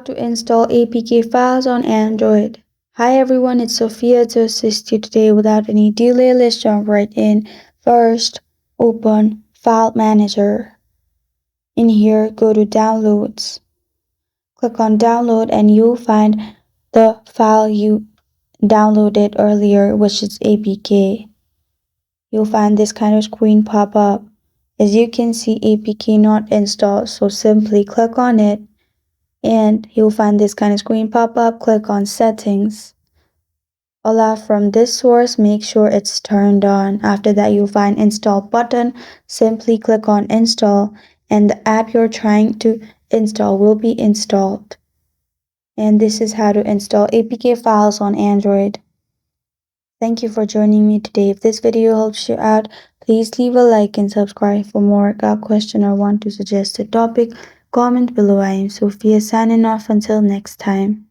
to install APK files on Android. Hi everyone, it's Sophia to assist you today. Without any delay, let's jump right in. First, open File Manager. In here, go to Downloads. Click on Download and you'll find the file you downloaded earlier, which is APK. You'll find this kind of screen pop up. As you can see, APK not installed, so simply click on it and you'll find this kind of screen pop up. Click on Settings. Allow from this source, make sure it's turned on. After that, you'll find Install button. Simply click on Install and the app you're trying to install will be installed. And this is how to install APK files on Android. Thank you for joining me today. If this video helps you out, please leave a like and subscribe for more. Got a question or want to suggest a topic? Comment below. I am Sophia signing off until next time.